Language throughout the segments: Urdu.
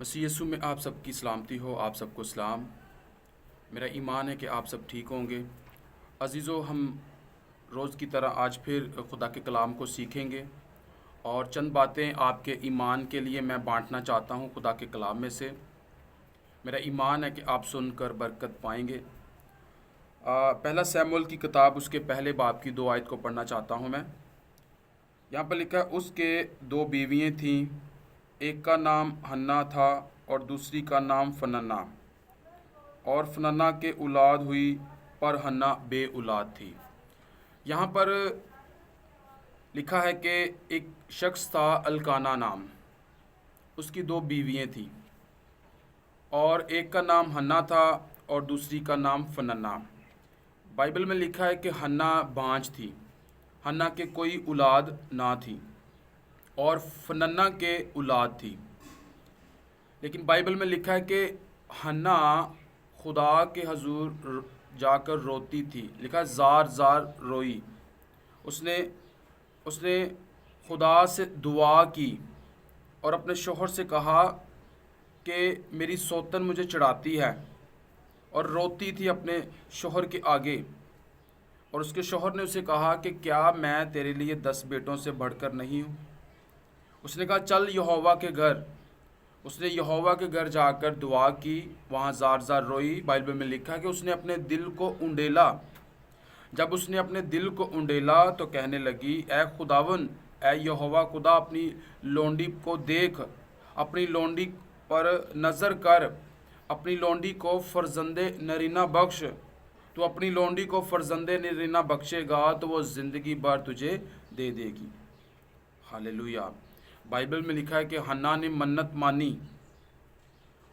مسیح یسوع میں آپ سب کی سلامتی ہو، آپ سب کو سلام۔ میرا ایمان ہے کہ آپ سب ٹھیک ہوں گے۔ عزیزو، ہم روز کی طرح آج پھر خدا کے کلام کو سیکھیں گے، اور چند باتیں آپ کے ایمان کے لیے میں بانٹنا چاہتا ہوں خدا کے کلام میں سے۔ میرا ایمان ہے کہ آپ سن کر برکت پائیں گے۔ پہلا سیموئیل کی کتاب اس کے پہلے باب کی 2 آیت کو پڑھنا چاہتا ہوں میں۔ یہاں پر لکھا ہے، اس کے 2 بیویاں تھیں، ایک کا نام ہنا تھا اور دوسری کا نام فننا، اور فننا کے اولاد ہوئی پر ہنا بے اولاد تھی۔ یہاں پر لکھا ہے کہ ایک شخص تھا الکانا نام، اس کی 2 بیویاں تھیں، اور ایک کا نام ہنا تھا اور دوسری کا نام فننا۔ بائبل میں لکھا ہے کہ ہنا بانجھ تھی، ہنا کے کوئی اولاد نہ تھی، اور فننا کے اولاد تھی۔ لیکن بائبل میں لکھا ہے کہ ہنا خدا کے حضور جا کر روتی تھی، لکھا ہے زار زار روئی۔ اس نے خدا سے دعا کی اور اپنے شوہر سے کہا کہ میری سوتن مجھے چڑھاتی ہے، اور روتی تھی اپنے شوہر کے آگے۔ اور اس کے شوہر نے اسے کہا کہ کیا میں تیرے لیے 10 بیٹوں سے بڑھ کر نہیں ہوں؟ اس نے کہا چل یہوہ کے گھر۔ اس نے یہوہ کے گھر جا کر دعا کی، وہاں زار زار روئی۔ بائبل میں لکھا کہ اس نے اپنے دل کو انڈیلا۔ جب اس نے اپنے دل کو انڈیلا تو کہنے لگی، اے خداون، اے یہوہ خدا، اپنی لونڈی کو دیکھ، اپنی لونڈی پر نظر کر، اپنی لونڈی کو فرزند نرینہ بخش۔ تو اپنی لونڈی کو فرزند نرینہ بخشے گا تو وہ زندگی بھر تجھے دے دے گی۔ ہاللیلویہ۔ بائبل میں لکھا ہے کہ ہنا نے منت مانی۔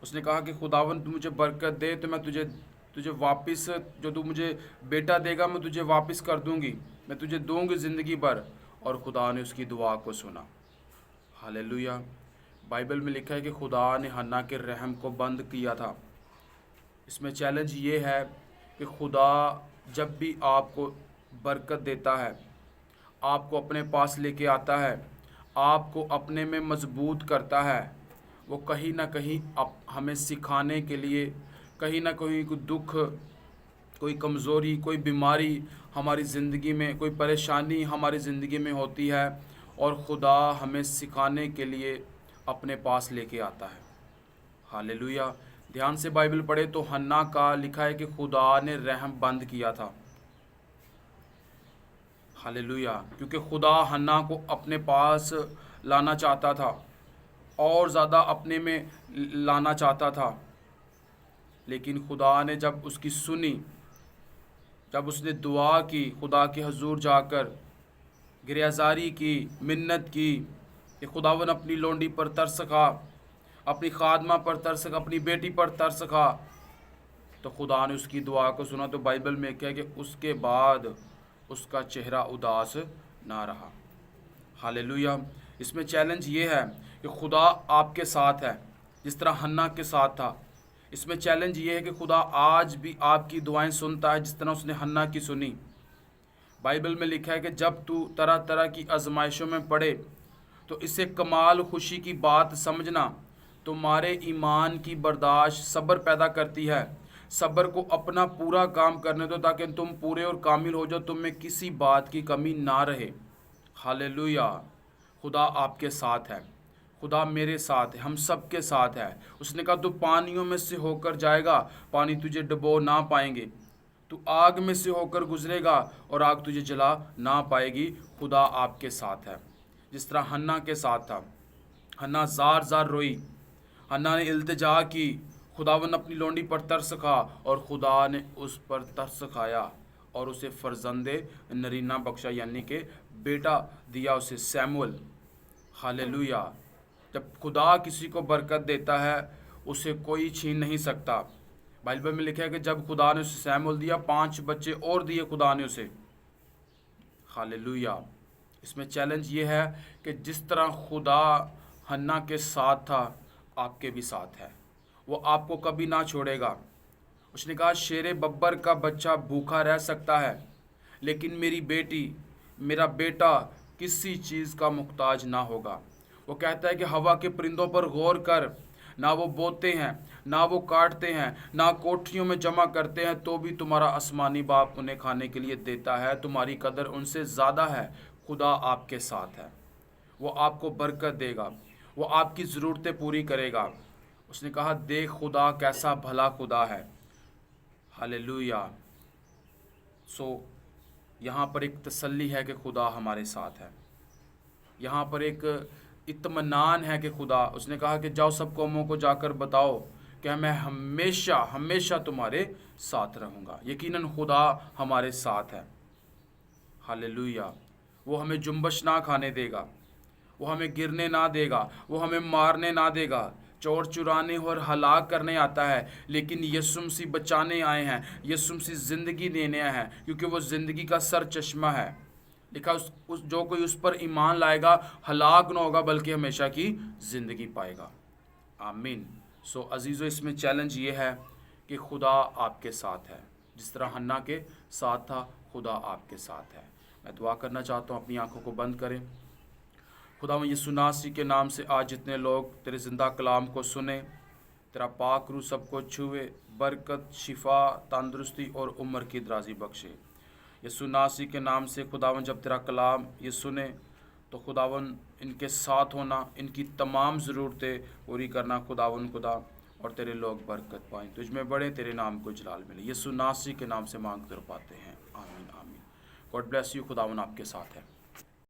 اس نے کہا کہ خداوند تو مجھے برکت دے تو میں تجھے واپس، جو تو مجھے بیٹا دے گا میں تجھے واپس کر دوں گی، میں تجھے دوں گی زندگی بھر۔ اور خدا نے اس کی دعا کو سنا۔ ہاللیلویہ۔ بائبل میں لکھا ہے کہ خدا نے ہنا کے رحم کو بند کیا تھا۔ اس میں چیلنج یہ ہے کہ خدا جب بھی آپ کو برکت دیتا ہے، آپ کو اپنے پاس لے کے آتا ہے، آپ کو اپنے میں مضبوط کرتا ہے، وہ کہیں نہ کہیں ہمیں سکھانے کے لیے، کہیں نہ کہیں کوئی دکھ، کوئی کمزوری، کوئی بیماری ہماری زندگی میں، کوئی پریشانی ہماری زندگی میں ہوتی ہے، اور خدا ہمیں سکھانے کے لیے اپنے پاس لے کے آتا ہے۔ ہاللیلویہ۔ دھیان سے بائبل پڑھے تو ہنا کا لکھا ہے کہ خدا نے رحم بند کیا تھا۔ ہاللیلویہ۔ کیونکہ خدا ہنا کو اپنے پاس لانا چاہتا تھا، اور زیادہ اپنے میں لانا چاہتا تھا، لیکن خدا نے جب اس کی سنی، جب اس نے دعا کی، خدا کے حضور جا کر گریہزاری کی، منت کی کہ خداون اپنی لونڈی پر ترس کھا، اپنی خادمہ پر ترس کھا، اپنی بیٹی پر ترس کھا، تو خدا نے اس کی دعا کو سنا۔ تو بائبل میں کہا کہ اس کے بعد اس کا چہرہ اداس نہ رہا۔ ہاللیلویہ۔ اس میں چیلنج یہ ہے کہ خدا آپ کے ساتھ ہے جس طرح ہنا کے ساتھ تھا۔ اس میں چیلنج یہ ہے کہ خدا آج بھی آپ کی دعائیں سنتا ہے جس طرح اس نے ہنا کی سنی۔ بائبل میں لکھا ہے کہ جب تو طرح طرح کی آزمائشوں میں پڑے تو اسے کمال خوشی کی بات سمجھنا، تمہارے ایمان کی برداشت صبر پیدا کرتی ہے۔ صبر کو اپنا پورا کام کرنے دو تاکہ تم پورے اور کامل ہو جاؤ، تم میں کسی بات کی کمی نہ رہے۔ ہاللیلویہ۔ خدا آپ کے ساتھ ہے، خدا میرے ساتھ ہے، ہم سب کے ساتھ ہے۔ اس نے کہا تو پانیوں میں سے ہو کر جائے گا، پانی تجھے ڈبو نہ پائیں گے، تو آگ میں سے ہو کر گزرے گا اور آگ تجھے جلا نہ پائے گی۔ خدا آپ کے ساتھ ہے جس طرح ہنا کے ساتھ تھا۔ ہنا زار زار روئی، ہنا نے التجا کی، خداوند اپنی لونڈی پر ترس کھا، اور خدا نے اس پر ترس کھایا اور اسے فرزند نرینہ بخشا، یعنی کہ بیٹا دیا اسے، سیموئیل۔ ہاللیلویہ۔ جب خدا کسی کو برکت دیتا ہے اسے کوئی چھین نہیں سکتا۔ بائبل میں لکھا ہے کہ جب خدا نے اسے سیموئیل دیا، 5 بچے اور دیے خدا نے اسے۔ ہاللیلویہ۔ اس میں چیلنج یہ ہے کہ جس طرح خدا ہنا کے ساتھ تھا، آپ کے بھی ساتھ ہے، وہ آپ کو کبھی نہ چھوڑے گا۔ اس نے کہا شیر ببر کا بچہ بھوکا رہ سکتا ہے، لیکن میری بیٹی، میرا بیٹا کسی چیز کا محتاج نہ ہوگا۔ وہ کہتا ہے کہ ہوا کے پرندوں پر غور کر، نہ وہ بوتے ہیں، نہ وہ کاٹتے ہیں، نہ کوٹھیوں میں جمع کرتے ہیں، تو بھی تمہارا آسمانی باپ انہیں کھانے کے لیے دیتا ہے۔ تمہاری قدر ان سے زیادہ ہے۔ خدا آپ کے ساتھ ہے، وہ آپ کو برکت دے گا، وہ آپ کی ضرورتیں پوری کرے گا۔ اس نے کہا دیکھ خدا کیسا بھلا خدا ہے۔ ہاللیلویہ۔ یہاں پر ایک تسلی ہے کہ خدا ہمارے ساتھ ہے، یہاں پر ایک اطمینان ہے کہ خدا، اس نے کہا کہ جاؤ سب قوموں کو جا کر بتاؤ کہ میں ہمیشہ ہمیشہ تمہارے ساتھ رہوں گا۔ یقیناً خدا ہمارے ساتھ ہے۔ ہاللیلویہ۔ وہ ہمیں جنبش نہ کھانے دے گا، وہ ہمیں گرنے نہ دے گا، وہ ہمیں مارنے نہ دے گا۔ چور چرانے اور ہلاک کرنے آتا ہے، لیکن یسوع مسیح بچانے آئے ہیں، یسوع مسیح زندگی دینے آئے ہیں، کیونکہ وہ زندگی کا سر چشمہ ہے۔ لکھا جو کوئی اس پر ایمان لائے گا ہلاک نہ ہوگا بلکہ ہمیشہ کی زندگی پائے گا۔ آمین۔ عزیزو، اس میں چیلنج یہ ہے کہ خدا آپ کے ساتھ ہے، جس طرح حنا کے ساتھ تھا خدا آپ کے ساتھ ہے۔ میں دعا کرنا چاہتا ہوں، اپنی آنکھوں کو بند کریں۔ خدا یسوع مسیح کے نام سے آج جتنے لوگ تیرے زندہ کلام کو سنیں، تیرا پاک روح سب کو چھوئے، برکت، شفا، تندرستی اور عمر کی درازی بخشے۔ یسوع مسیح کے نام سے خداون جب تیرا کلام یہ سنے تو خداون ان کے ساتھ ہونا، ان کی تمام ضرورتیں پوری کرنا خداون خدا، اور تیرے لوگ برکت پائیں، تجھ میں بڑے، تیرے نام کو جلال ملے۔ یسوع مسیح کے نام سے مانگ کر پاتے ہیں، آمین آمین۔ God bless you. خداون آپ کے ساتھ ہے۔